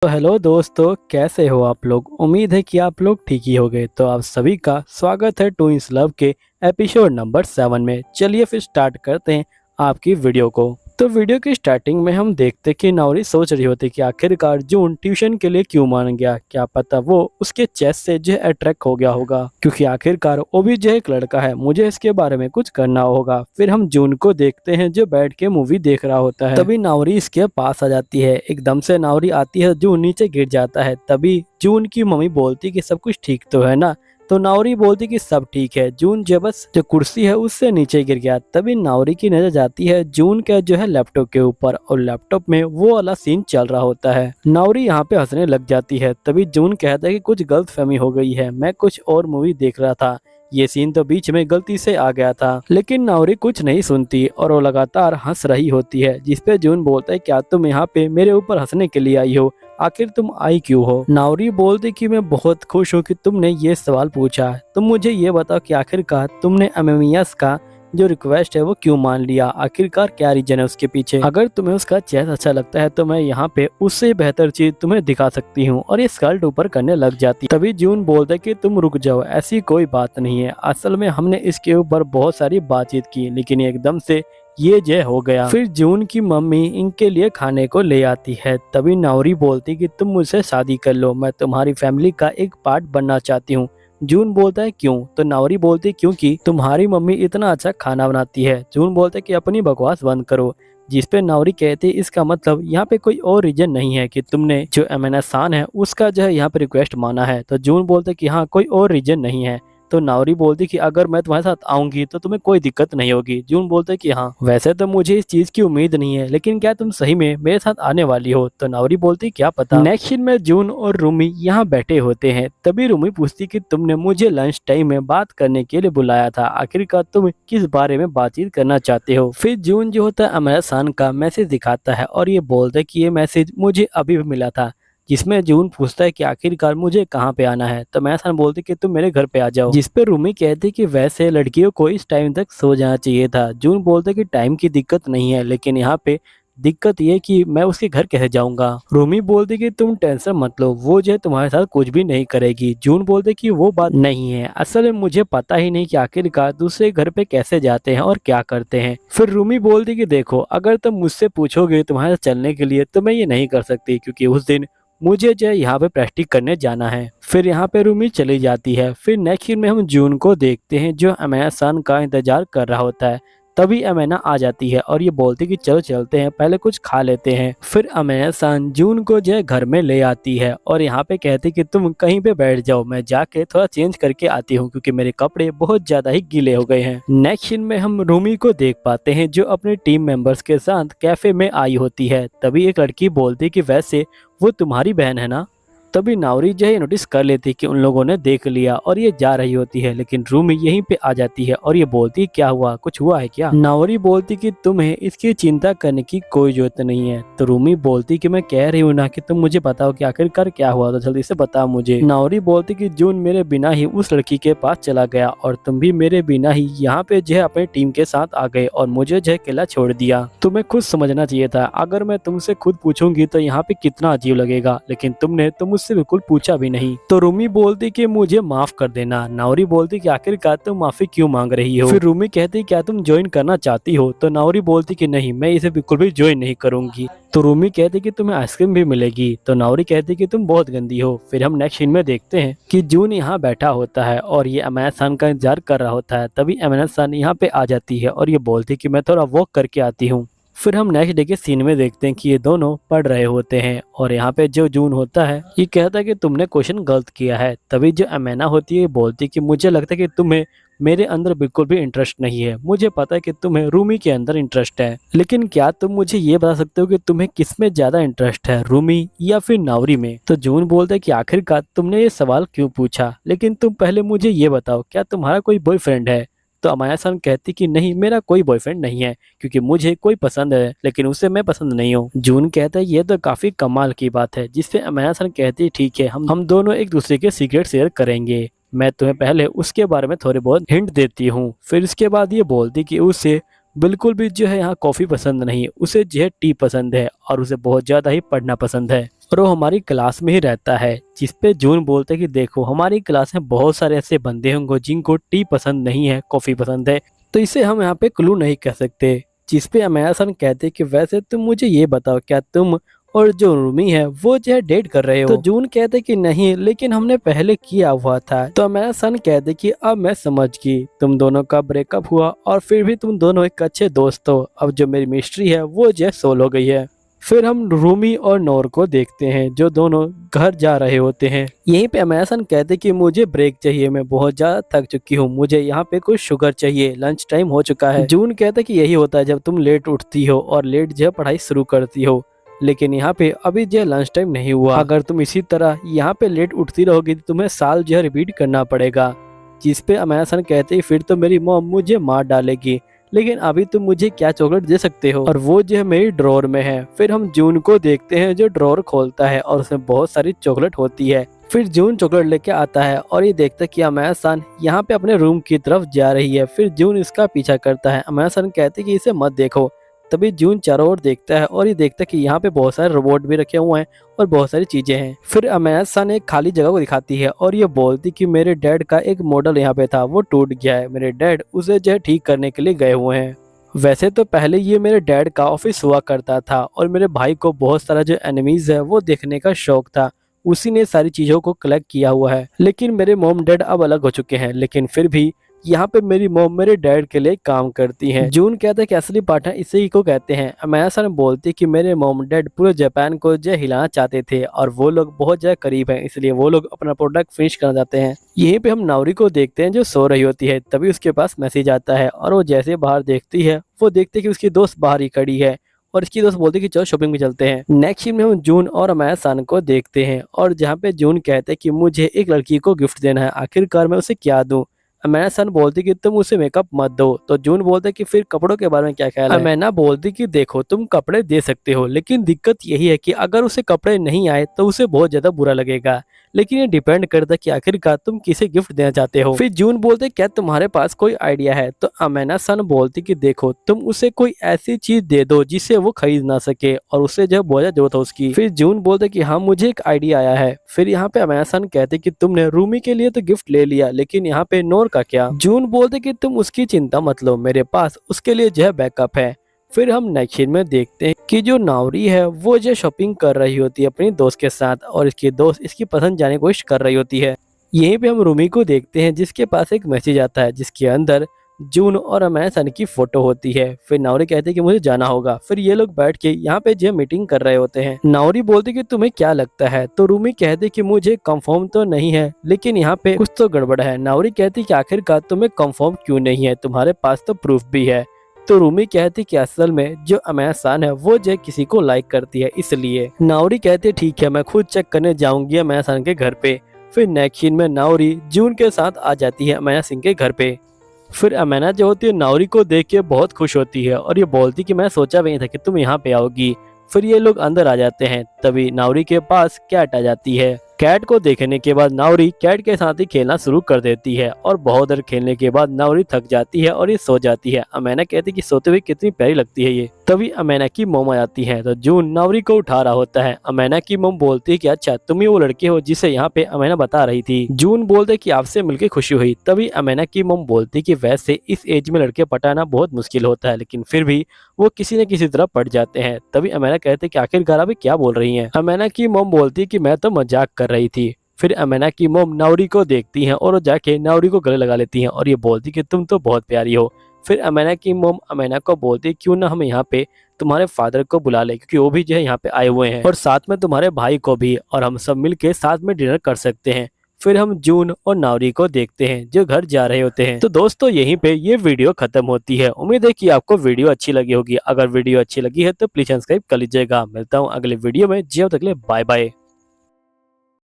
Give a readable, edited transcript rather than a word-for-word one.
तो हेलो दोस्तों, कैसे हो आप लोग। उम्मीद है कि आप लोग ठीक ही होंगे। तो आप सभी का स्वागत है टू इंस लव के एपिसोड नंबर 7 में। चलिए फिर स्टार्ट करते हैं आपकी वीडियो को। तो वीडियो की स्टार्टिंग में हम देखते कि नौरी सोच रही होती कि आखिरकार जून ट्यूशन के लिए क्यों मान गया। क्या पता वो उसके चेस से जो है अट्रैक्ट हो गया होगा, क्योंकि आखिरकार वो भी जो एक लड़का है। मुझे इसके बारे में कुछ करना होगा। फिर हम जून को देखते हैं जो बैठ के मूवी देख रहा होता है। तभी नौरी इसके पास आ जाती है। एकदम से नौरी आती है, जून नीचे गिर जाता है। तभी जून की मम्मी बोलती कि सब कुछ ठीक तो है ना। तो नावरी बोलती कि सब ठीक है। जून जो बस जो कुर्सी है उससे नीचे गिर गया। तभी नावरी की नजर जाती है जून के जो है लैपटॉप के ऊपर, और लैपटॉप में वो वाला सीन चल रहा होता है। नावरी यहाँ पे हंसने लग जाती है। तभी जून कहता है कि कुछ गलतफहमी हो गई है, मैं कुछ और मूवी देख रहा था, ये सीन तो बीच में गलती से आ गया था। लेकिन नावरी कुछ नहीं सुनती और वो लगातार हंस रही होती है, जिसपे जून बोलता है क्या तुम यहाँ पे मेरे ऊपर हंसने के लिए आई हो, आखिर तुम आई क्यों हो। नावरी बोलती कि मैं बहुत खुश हूँ कि तुमने ये सवाल पूछा। तुम मुझे ये बताओ कि आखिरकार तुमने अमेमियस का जो रिक्वेस्ट है वो क्यों मान लिया, आखिरकार क्या रीजन है उसके पीछे। अगर तुम्हें उसका चेस अच्छा लगता है तो मैं यहाँ पे उससे बेहतर चीज तुम्हें दिखा सकती हूँ, और ये स्कर्ट ऊपर करने लग जाती। तभी जून बोलता है कि तुम रुक जाओ, ऐसी कोई बात नहीं है। असल में हमने इसके ऊपर बहुत सारी बातचीत की, लेकिन एकदम से ये जय हो गया। फिर जून की मम्मी इनके लिए खाने को ले आती है। तभी नावरी बोलती कि तुम मुझसे शादी कर लो, मैं तुम्हारी फैमिली का एक पार्ट बनना चाहती हूँ। जून बोलता है क्यों। तो नावरी बोलती क्योंकि तुम्हारी मम्मी इतना अच्छा खाना बनाती है। जून बोलता है कि अपनी बकवास बंद करो, जिसपे नावरी कहती इसका मतलब यहाँ पे कोई और रीजन नहीं है कि तुमने जो एमएनएस खान है उसका जो है यहाँ पे रिक्वेस्ट माना है। तो जून बोलते कि हाँ कोई और रीजन नहीं है। तो नावरी बोलती कि अगर मैं तुम्हारे साथ आऊंगी तो तुम्हें कोई दिक्कत नहीं होगी। जून बोलते कि हाँ वैसे तो मुझे इस चीज की उम्मीद नहीं है, लेकिन क्या तुम सही में मेरे साथ आने वाली हो। तो नावरी बोलती क्या पता। नेक्स्ट सीन में जून और रूमी यहाँ बैठे होते हैं। तभी रूमी पूछती कि तुमने मुझे लंच टाइम में बात करने के लिए बुलाया था, आखिरकार तुम किस बारे में बातचीत करना चाहते हो। फिर जून जो होता है अमेरा खान का मैसेज दिखाता है, और ये बोलता है कि ये मैसेज मुझे अभी भी मिला था, जिसमें जून पूछता है कि आखिरकार मुझे कहाँ पे आना है। तो मैं सन बोलती कि तुम मेरे घर पे आ जाओ, जिस पे रूमी कहती कि वैसे लड़कियों को इस टाइम तक सो जाना चाहिए था। जून बोलते कि टाइम की दिक्कत नहीं है, लेकिन यहाँ पे दिक्कत ये कि मैं उसके घर कैसे जाऊंगा। रूमी बोलती कि तुम टेंशन मत लो, वो जो है तुम्हारे साथ कुछ भी नहीं करेगी। जून बोलते कि वो बात नहीं है, असल में मुझे पता ही नहीं कि आखिरकार दूसरे घर पे कैसे जाते हैं और क्या करते हैं। फिर रूमी बोलती कि देखो अगर तुम मुझसे पूछोगे तुम्हारे साथ चलने के लिए तो मैं ये नहीं कर सकती, क्योंकि उस दिन मुझे जो है यहाँ पे प्रैक्टिस करने जाना है। फिर यहाँ पे रूमी चली जाती है। फिर नेक्स्ट सीन में हम जून को देखते हैं जो अमेना सन का इंतजार कर रहा होता है। तभी अमेना आ जाती है और ये बोलती कि चलो चलते हैं, पहले कुछ खा लेते हैं। फिर अमेना सन जून को जो है घर में ले आती है और यहाँ पे कहती कि तुम कहीं पे बैठ जाओ, मैं जाके थोड़ा चेंज करके आती हूँ, क्योंकि मेरे कपड़े बहुत ज्यादा ही गीले हो गए हैं। नेक्स्ट सीन में हम रूमी को देख पाते हैं जो अपने टीम मेंबर्स के साथ कैफे में आई होती है। तभी एक लड़की बोलती कि वैसे वो तुम्हारी बहन है ना। तभी नावरी जो है नोटिस कर लेती कि उन लोगों ने देख लिया और ये जा रही होती है, लेकिन रूमी यहीं पे आ जाती है और ये बोलती क्या हुआ, कुछ हुआ है क्या। नावरी बोलती कि तुम्हें इसकी चिंता करने की कोई जरूरत नहीं है। तो रूमी बोलती कि मैं कह रही हूँ ना कि तुम मुझे बताओ कि आखिरकार क्या हुआ, तो जल्दी से बताओ मुझे। नावरी बोलती कि जून मेरे बिना ही उस लड़की के पास चला गया और तुम भी मेरे बिना ही यहाँ पे जो है अपनी टीम के साथ आ गए और मुझे जो है अकेला छोड़ दिया। तुम्हें खुद समझना चाहिए था, अगर मैं तुमसे खुद पूछूंगी तो यहाँ पे कितना अजीब लगेगा, लेकिन तुमने तो मुझसे बिल्कुल पूछा भी नहीं। तो रूमी बोलती कि मुझे माफ कर देना। नावरी बोलती कि आखिरकार तुम माफी क्यों मांग रही हो। फिर रूमी कहती क्या तुम ज्वाइन करना चाहती हो। तो नावरी बोलती कि नहीं, मैं इसे बिल्कुल भी ज्वाइन नहीं करूंगी। तो रूमी कहती कि तुम्हें आइसक्रीम भी मिलेगी। तो नावरी कहती कि तुम बहुत गंदी हो। फिर हम नेक्स्ट सीन में देखते हैं कि जून यहाँ बैठा होता है और ये अमेना सन का इंतजार कर रहा होता है। तभी अमेना सन यहाँ पे आ जाती है और ये बोलती कि मैं थोड़ा वॉक करके आती हूँ। फिर हम नेक्स्ट डे के सीन में देखते हैं कि ये दोनों पढ़ रहे होते हैं और यहाँ पे जो जून होता है ये कहता है कि तुमने क्वेश्चन गलत किया है। तभी जो अमेना होती है बोलती कि मुझे लगता है कि तुम्हें मेरे अंदर बिल्कुल भी इंटरेस्ट नहीं है, मुझे पता है कि तुम्हें रूमी के अंदर इंटरेस्ट है, लेकिन क्या तुम मुझे ये बता सकते हो कि तुम्हें किस में ज्यादा इंटरेस्ट है, रूमी या फिर नावरी में। तो जून बोलता है कि आखिरकार तुमने ये सवाल क्यों पूछा, लेकिन तुम पहले मुझे ये बताओ क्या तुम्हारा कोई बॉयफ्रेंड है। तो अमाया सन कहती कि नहीं, मेरा कोई बॉयफ्रेंड नहीं है, क्योंकि मुझे कोई पसंद है लेकिन उसे मैं पसंद नहीं हूँ। जून कहता है ये तो काफी कमाल की बात है, जिससे अमाया सन कहती है ठीक है, हम दोनों एक दूसरे के सीक्रेट शेयर करेंगे, मैं तुम्हें पहले उसके बारे में थोड़े बहुत हिंट देती हूँ। फिर इसके बाद ये बोलती कि उसे बिल्कुल भी जो है यहाँ कॉफी पसंद नहीं, उसे जो है टी पसंद है और उसे बहुत ज्यादा ही पढ़ना पसंद है। और वो हमारी क्लास में ही रहता है। जिस पे जून बोलते कि देखो हमारी क्लास में बहुत सारे ऐसे बंदे होंगे जिनको टी पसंद नहीं है, कॉफ़ी पसंद है, तो इसे हम यहाँ पे क्लू नहीं कह सकते। जिस पे अमाया सन कहते कि वैसे तुम मुझे ये बताओ, क्या तुम और जो रूमी है वो जो है डेट कर रहे हो? तो जून कहते कि नहीं, लेकिन हमने पहले किया हुआ था। तो अमाया सन कहते कि अब मैं समझ गई, तुम दोनों का ब्रेकअप हुआ और फिर भी तुम दोनों एक अच्छे दोस्त हो। अब जो मेरी मिस्ट्री है वो जो है सोल्व हो गई है। फिर हम रूमी और नोर को देखते हैं जो दोनों घर जा रहे होते हैं। यहीं पे अमाया सन कहते कि मुझे ब्रेक चाहिए, मैं बहुत ज्यादा थक चुकी हूँ, मुझे यहाँ पे कुछ शुगर चाहिए, लंच टाइम हो चुका है। जून कहते कि यही होता है जब तुम लेट उठती हो और लेट जो है पढ़ाई शुरू करती हो, लेकिन यहाँ पे अभी जो है लंच टाइम नहीं हुआ। अगर तुम इसी तरह यहाँ पे लेट उठती रहोगी तो तुम्हें साल जो है रिपीट करना पड़ेगा। जिस पे अमाया सन कहते फिर तो मेरी मॉम मुझे मार डालेगी, लेकिन अभी तुम मुझे क्या चॉकलेट दे सकते हो? और वो जो है मेरी ड्रॉर में है। फिर हम जून को देखते हैं जो ड्रॉर खोलता है और उसमें बहुत सारी चॉकलेट होती है। फिर जून चॉकलेट लेके आता है और ये देखता है कि अमाया सन यहाँ पे अपने रूम की तरफ जा रही है। फिर जून इसका पीछा करता है। अमाया सन कहते कि इसे मत देखो। तभी जून चारों ओर देखता है और ये देखता है कि यहाँ पे बहुत सारे रोबोट भी रखे हुए हैं और बहुत सारी चीजें हैं। फिर अमाया सन एक खाली जगह को दिखाती है और ये बोलती कि मेरे डैड का एक मॉडल यहाँ पे था, वो टूट गया है, मेरे डैड उसे जो है ठीक करने के लिए गए हुए हैं। वैसे तो पहले ये मेरे डैड का ऑफिस हुआ करता था और मेरे भाई को बहुत सारा जो एनिमीज है वो देखने का शौक था, उसी ने सारी चीजों को कलेक्ट किया हुआ है। लेकिन मेरे मॉम डैड अब अलग हो चुके हैं, लेकिन फिर भी यहाँ पे मेरी मॉम मेरे डैड के लिए काम करती हैं। जून कहता है कि असली पार्टनर इसे ही को कहते हैं। अमाया सन बोलती कि मेरे मॉम डैड पूरे जापान को जो हिलाना चाहते थे और वो लोग बहुत ज्यादा करीब हैं, इसलिए वो लोग अपना प्रोडक्ट फिनिश करना चाहते हैं। यहीं पे हम नाउरी को देखते हैं जो सो रही होती है। तभी उसके पास मैसेज आता है और वो जैसे बाहर देखती है वो देखते कि उसकी दोस्त बाहर ही खड़ी है और इसकी दोस्त बोलती कि चलो शॉपिंग में चलते हैं। नेक्स्ट सीन में हम जून और अमाया सन को देखते हैं और जहाँ पे जून कहते हैं कि मुझे एक लड़की को गिफ्ट देना है, आखिरकार मैं उसे क्या दूं? अमैना सन बोलती कि तुम उसे मेकअप मत दो। तो जून बोलते कि फिर कपड़ों के बारे में क्या ख्याल है? अमैना बोलती कि देखो तुम कपड़े दे सकते हो, लेकिन दिक्कत यही है कि अगर उसे कपड़े नहीं आए तो उसे बहुत ज्यादा बुरा लगेगा, लेकिन ये डिपेंड करता है कि आखिरकार तुम किसे गिफ्ट देना चाहते हो। फिर जून बोलते क्या तुम्हारे पास कोई आइडिया है? तो अमैना सन बोलती कि देखो तुम उसे कोई ऐसी चीज दे दो जिसे वो खरीद ना सके और उसे जो बहुत ज्यादा जरूरत हो उसकी। फिर जून बोलते कि हाँ मुझे एक आइडिया आया है। फिर यहाँ पे अमैना सन कहते कि तुमने रूमी के लिए तो गिफ्ट ले लिया, लेकिन यहाँ पे नोर का क्या? जून बोलते कि तुम उसकी चिंता मत लो, मेरे पास उसके लिए जो है बैकअप है। फिर हम नेक्स्ट सीन में देखते हैं कि जो नाउरी है वो जो शॉपिंग कर रही होती है अपनी दोस्त के साथ और इसकी दोस्त इसकी पसंद जाने की कोशिश कर रही होती है। यहीं पे हम रूमी को देखते हैं जिसके पास एक मैसेज आता है जिसके अंदर जून और अमैना सन की फोटो होती है। फिर नाउरी कहते हैं कि मुझे जाना होगा। फिर ये लोग बैठ के यहाँ पे जो मीटिंग कर रहे होते हैं। नाउरी बोलती कि तुम्हें क्या लगता है? तो रूमी कहते कि मुझे कंफर्म तो नहीं है, लेकिन यहाँ पे कुछ तो गड़बड़ है। नाउरी कहती कि आखिरकार तुम्हें कंफर्म क्यों नहीं है, तुम्हारे पास तो प्रूफ भी है। तो रूमी कहती कि असल में जो अमैना सन है वो जो किसी को लाइक करती है, इसलिए। नाउरी कहती ठीक है मैं खुद चेक करने जाऊंगी अमैना सन के घर पे। फिर नेक्स्ट सीन में नाउरी जून के साथ आ जाती है अमैना सिंह के घर पे। फिर अमैना जो होती है नाउरी को देख के बहुत खुश होती है और ये बोलती कि मैं सोचा भी नहीं था कि तुम यहाँ पे आओगी। फिर ये लोग अंदर आ जाते हैं। तभी नाउरी के पास कैट आ जाती है। कैट को देखने के बाद नाउरी कैट के साथ ही खेलना शुरू कर देती है और बहुत देर खेलने के बाद नाउरी थक जाती है और ये सो जाती है। अमैना कहती कि सोते हुए कितनी प्यारी लगती है ये। तभी अमैना की मोम आ जाती है तो जून नाउरी को उठा रहा होता है। अमैना की मोम बोलती है कि अच्छा तुम ही वो लड़के हो जिसे यहाँ पे अमैना बता रही थी। जून बोलते कि आपसे मिलकर खुशी हुई। तभी अमैना की मोम बोलती कि वैसे इस एज में लड़के पटाना बहुत मुश्किल होता है, लेकिन फिर भी वो किसी न किसी तरह पट जाते हैं। तभी अमैना कहते कि आखिरकार अभी क्या बोल रही हैं? अमैना की मोम बोलती कि मैं तो मजाक कर रही थी। फिर अमैना की मोम नाउरी को देखती हैं और वो जाके नाउरी को गले लगा लेती हैं और ये बोलती कि तुम तो बहुत प्यारी हो। फिर अमैना की मोम अमैना को बोलती क्यों ना हम यहाँ पे तुम्हारे फादर को बुला ले, क्योंकि वो भी जो है यहाँ पे आए हुए हैं, और साथ में तुम्हारे भाई को भी, और हम सब मिलके साथ में डिनर कर सकते हैं। फिर हम जून और नाउरी को देखते हैं जो घर जा रहे होते हैं। तो दोस्तों यहीं पे ये वीडियो खत्म होती है। उम्मीद है कि आपको वीडियो अच्छी लगी होगी। अगर वीडियो अच्छी लगी है तो प्लीज सब्सक्राइब कर लीजिएगा। मिलता हूँ अगले वीडियो में। जब तक के लिए बाय बाय।